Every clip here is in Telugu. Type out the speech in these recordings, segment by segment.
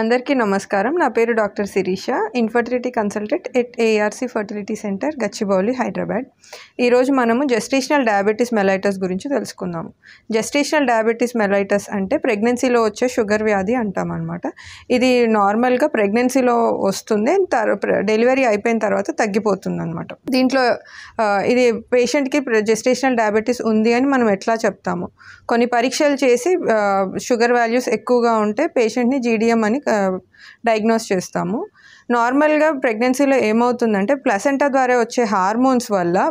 అందరికీ నమస్కారం. నా పేరు doctor Sirisha, infertility consultant at ARC fertility centre, Gachibowli, Hyderabad. ఈరోజు మనము జెస్టేషనల్ డయాబెటీస్ మెలైటస్ గురించి తెలుసుకుందాము. జెస్టేషనల్ డయాబెటీస్ మెలైటస్ అంటే ప్రెగ్నెన్సీలో వచ్చే షుగర్ వ్యాధి అంటామన్నమాట. ఇది నార్మల్గా ప్రెగ్నెన్సీలో వస్తుంది, డెలివరీ అయిపోయిన తర్వాత తగ్గిపోతుంది అనమాట. దీంట్లో ఇది పేషెంట్కి జెస్టేషనల్ డయాబెటీస్ ఉంది అని మనం ఎట్లా చెప్తాము? కొన్ని పరీక్షలు చేసి షుగర్ వాల్యూస్ ఎక్కువగా ఉంటే పేషెంట్ని జీడిఎం అని డయాగ్నోస్ చేస్తాము. నార్మల్గా ప్రెగ్నెన్సీలో ఏమవుతుందంటే ప్లసెంటా ద్వారా వచ్చే హార్మోన్స్ వల్ల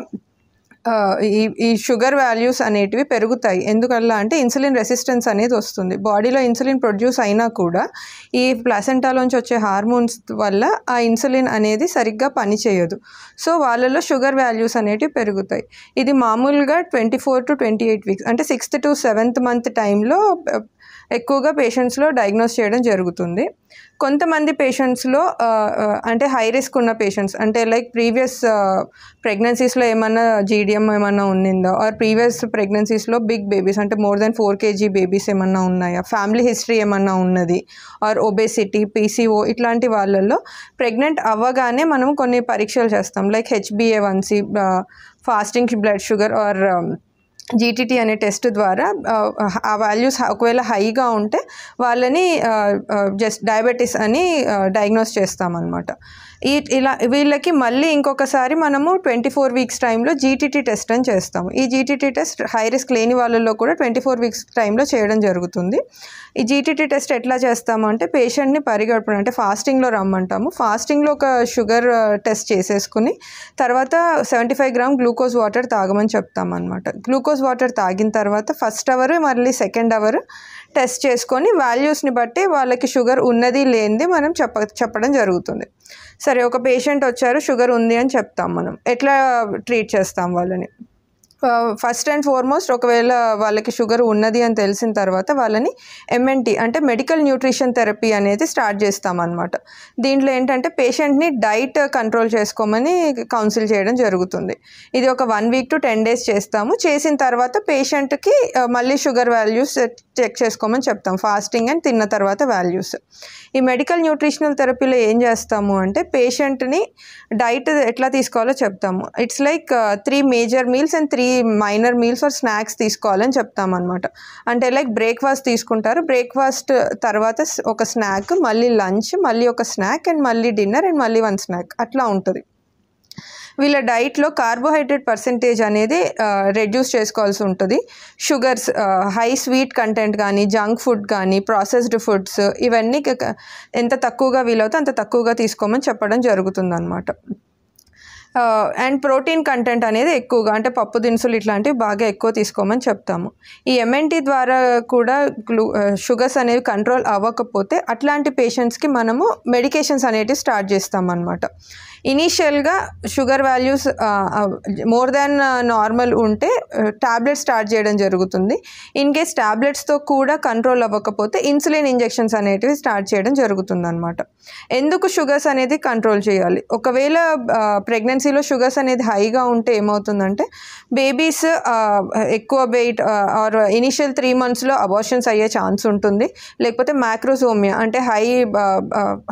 ఈ షుగర్ వాల్యూస్ అనేటివి పెరుగుతాయి. ఎందువల్ల అంటే ఇన్సులిన్ రెసిస్టెన్స్ అనేది వస్తుంది. బాడీలో ఇన్సులిన్ ప్రొడ్యూస్ అయినా కూడా ఈ ప్లాసెంటాలోంచి వచ్చే హార్మోన్స్ వల్ల ఆ ఇన్సులిన్ అనేది సరిగ్గా పనిచేయదు. సో వాళ్ళలో షుగర్ వాల్యూస్ అనేటివి పెరుగుతాయి. ఇది మామూలుగా 24 to 28 వీక్స్ అంటే 6th to 7th మంత్ టైంలో ఎక్కువగా పేషెంట్స్లో డయాగ్నోస్ చేయడం జరుగుతుంది. కొంతమంది పేషెంట్స్లో అంటే హై రిస్క్ ఉన్న పేషెంట్స్ అంటే లైక్ ప్రీవియస్ ప్రెగ్నెన్సీస్లో ఏమన్నా జీడిఎం ఏమన్నా ఉన్నిందా, ఆర్ ప్రీవియస్ ప్రెగ్నెన్సీస్లో బిగ్ బేబీస్ అంటే more than 4 kg బేబీస్ ఏమన్నా ఉన్నాయా, ఫ్యామిలీ హిస్టరీ ఏమన్నా ఉన్నది, ఆర్ ఒబేసిటీ, పీసీఓ, ఇట్లాంటి వాళ్ళల్లో ప్రెగ్నెంట్ అవ్వగానే మనం కొన్ని పరీక్షలు చేస్తాం. Like HbA1c, fasting blood sugar, or GTT అనే టెస్ట్ ద్వారా ఆ వాల్యూస్ ఒకవేళ హైగా ఉంటే వాళ్ళని డయాబెటీస్ అని డయాగ్నోస్ చేస్తామన్నమాట. వీళ్ళకి మళ్ళీ ఇంకొకసారి మనము 24 వీక్స్ టైంలో జీటీటీ టెస్ట్ అని చేస్తాము. ఈ జీటీటీ టెస్ట్ హై రిస్క్ లేని వాళ్ళల్లో కూడా 24 వీక్స్ టైంలో చేయడం జరుగుతుంది. ఈ జీటీటీ టెస్ట్ ఎట్లా చేస్తాము అంటే పేషెంట్ని పరిగెడపడం అంటే ఫాస్టింగ్లో రమ్మంటాము. ఫాస్టింగ్లో ఒక షుగర్ టెస్ట్ చేసేసుకుని తర్వాత 75 grams గ్లూకోజ్ వాటర్ తాగమని చెప్తామన్నమాట. గ్లూకోజ్ వాటర్ తాగిన తర్వాత ఫస్ట్ అవర్ మళ్ళీ సెకండ్ అవర్ టెస్ట్ చేసుకొని వాల్యూస్ని బట్టి వాళ్ళకి షుగర్ ఉన్నది లేనిది మనం చెప్పడం జరుగుతుంది. సరే, ఒక పేషెంట్ వచ్చారు, షుగర్ ఉంది అని చెప్తాం. మనం ఎట్లా ట్రీట్ చేస్తాం వాళ్ళని? ఫస్ట్ అండ్ ఫార్మోస్ట్ ఒకవేళ వాళ్ళకి షుగర్ ఉన్నది అని తెలిసిన తర్వాత వాళ్ళని ఎంఎన్టీ అంటే మెడికల్ న్యూట్రిషన్ థెరపీ అనేది స్టార్ట్ చేస్తామన్నమాట. దీంట్లో ఏంటంటే పేషెంట్ని డైట్ కంట్రోల్ చేసుకోమని కౌన్సిల్ చేయడం జరుగుతుంది. ఇది ఒక 1 week to 10 days చేస్తాము. చేసిన తర్వాత పేషెంట్కి మళ్ళీ షుగర్ వాల్యూస్ చెక్ చేసుకోమని చెప్తాం, ఫాస్టింగ్ అండ్ తిన్న తర్వాత వాల్యూస్. ఈ మెడికల్ న్యూట్రిషనల్ థెరపీలో ఏం చేస్తాము అంటే పేషెంట్ని డైట్ ఎట్లా తీసుకోవాలో చెప్తాము. It's like 3 major meals and 3 minor meals or snacks తీసుకోవాలని చెప్తామన్నమాట. అంటే లైక్ బ్రేక్ఫాస్ట్ తీసుకుంటారు, బ్రేక్ఫాస్ట్ తర్వాత ఒక స్నాక్, మళ్ళీ లంచ్, మళ్ళీ ఒక స్నాక్, అండ్ మళ్ళీ డిన్నర్, అండ్ మళ్ళీ 1 snack అట్లా ఉంటుంది. వీళ్ళ డైట్లో కార్బోహైడ్రేట్ పర్సెంటేజ్ అనేది రెడ్యూస్ చేసుకోవాల్సి ఉంటుంది. షుగర్స్, హై స్వీట్ కంటెంట్ కానీ, జంక్ ఫుడ్ కానీ, ప్రాసెస్డ్ ఫుడ్స్, ఇవన్నీ ఎంత తక్కువగా వీలవుతే అంత తక్కువగా తీసుకోమని చెప్పడం జరుగుతుందన్నమాట. అండ్ ప్రోటీన్ కంటెంట్ అనేది ఎక్కువగా అంటే పప్పు దినుసులు ఇట్లాంటివి బాగా ఎక్కువ తీసుకోమని చెప్తాము. ఈ ఎంఎన్టీ ద్వారా కూడా షుగర్స్ అనేవి కంట్రోల్ అవ్వకపోతే అట్లాంటి పేషెంట్స్కి మనము మెడికేషన్స్ అనేటివి స్టార్ట్ చేస్తామన్నమాట. ఇనీషియల్గా sugar values more than normal ఉంటే ట్యాబ్లెట్స్ స్టార్ట్ చేయడం జరుగుతుంది. ఇన్ కేస్ ట్యాబ్లెట్స్తో కూడా కంట్రోల్ అవ్వకపోతే ఇన్సులిన్ ఇంజెక్షన్స్ అనేటివి స్టార్ట్ చేయడం జరుగుతుంది అనమాట. ఎందుకు షుగర్స్ అనేది కంట్రోల్ చేయాలి? ఒకవేళ ప్రెగ్నెన్సీలో షుగర్స్ అనేది హైగా ఉంటే ఏమవుతుందంటే బేబీస్ ఎక్కువ వెయిట్ ఆర్ ఇనిషియల్ 3 monthsలో అబార్షన్స్ అయ్యే ఛాన్స్ ఉంటుంది. లేకపోతే మ్యాక్రోసోమియా అంటే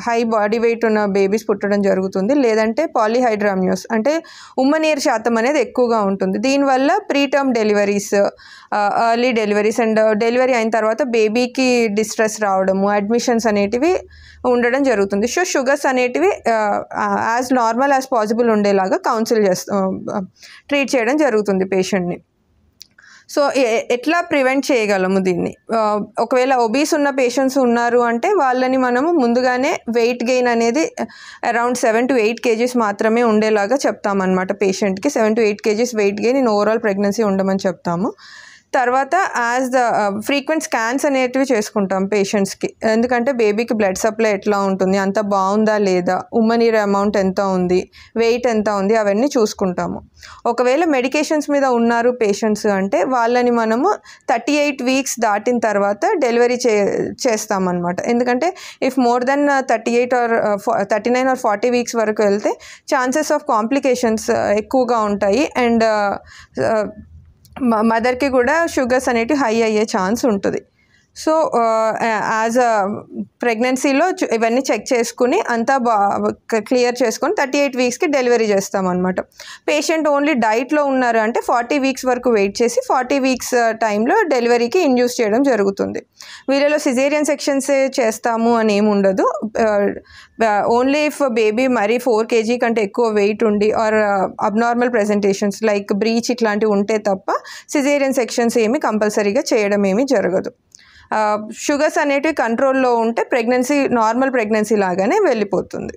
హై బాడీ వెయిట్ ఉన్న బేబీస్ పుట్టడం జరుగుతుంది. లేదంటే పాలీహైడ్రామియోస్ అంటే ఉమ్మనీరు శాతం అనేది ఎక్కువగా ఉంటుంది. దీనివల్ల preterm deliveries, early deliveries and delivery అయిన తర్వాత బేబీకి డిస్ట్రెస్ రావడము, అడ్మిషన్స్ అనేటివి ఉండడం జరుగుతుంది. సో షుగర్స్ అనేటివి యాజ్ నార్మల్ యాజ్ పాసిబుల్ ఉండేలాగా కౌన్సిల్ ట్రీట్ చేయడం జరుగుతుంది పేషెంట్ని. సో ఎట్లా ప్రివెంట్ చేయగలము దీన్ని? ఒకవేళ ఒబీస్ ఉన్న పేషెంట్స్ ఉన్నారు అంటే వాళ్ళని మనము ముందుగానే వెయిట్ గెయిన్ అనేది అరౌండ్ 7 to 8 kgs మాత్రమే ఉండేలాగా చెప్తామన్నమాట. పేషెంట్కి 7 to 8 kgs weight gain in overall pregnancy ఉండమని చెప్తాము. తర్వాత యాజ్ ద ఫ్రీక్వెంట్ స్కాన్స్ అనేటివి చేసుకుంటాం పేషెంట్స్కి. ఎందుకంటే బేబీకి బ్లడ్ సప్లై ఎట్లా ఉంటుంది, అంత బాగుందా లేదా, ఉమ్మనీరు అమౌంట్ ఎంత ఉంది, వెయిట్ ఎంత ఉంది, అవన్నీ చూసుకుంటాము. ఒకవేళ మెడికేషన్స్ మీద ఉన్నారు పేషెంట్స్ అంటే వాళ్ళని మనము 38 weeks దాటిన తర్వాత డెలివరీ చేస్తామన్నమాట. ఎందుకంటే if more than 38 or 39 or 40 weeks వరకు వెళ్తే ఛాన్సెస్ ఆఫ్ కాంప్లికేషన్స్ ఎక్కువగా ఉంటాయి. అండ్ మదర్కి కూడా షుగర్స్ అనేటివి హై అయ్యే ఛాన్స్ ఉంటుంది. సో యాజ్ ప్రెగ్నెన్సీలో ఇవన్నీ చెక్ చేసుకుని అంతా క్లియర్ చేసుకొని 38 వీక్స్కి డెలివరీ చేస్తామన్నమాట. పేషెంట్ ఓన్లీ డైట్లో ఉన్నారు అంటే 40 వీక్స్ వరకు వెయిట్ చేసి 40 వీక్స్ టైంలో డెలివరీకి ఇండ్యూస్ చేయడం జరుగుతుంది. వీళ్ళలో సిజేరియన్ సెక్షన్సే చేస్తాము అని ఏమి ఉండదు. ఓన్లీ ఇఫ్ బేబీ మరీ 4 kg కంటే ఎక్కువ వెయిట్ ఉండి or abnormal presentations like breech ఇట్లాంటివి ఉంటే తప్ప సిజేరియన్ సెక్షన్స్ ఏమి కంపల్సరీగా చేయడం ఏమీ జరగదు. షుగర్స్ అనేటివి కంట్రోల్లో ఉంటే ప్రెగ్నెన్సీ నార్మల్ ప్రెగ్నెన్సీ లాగానే వెళ్ళిపోతుంది.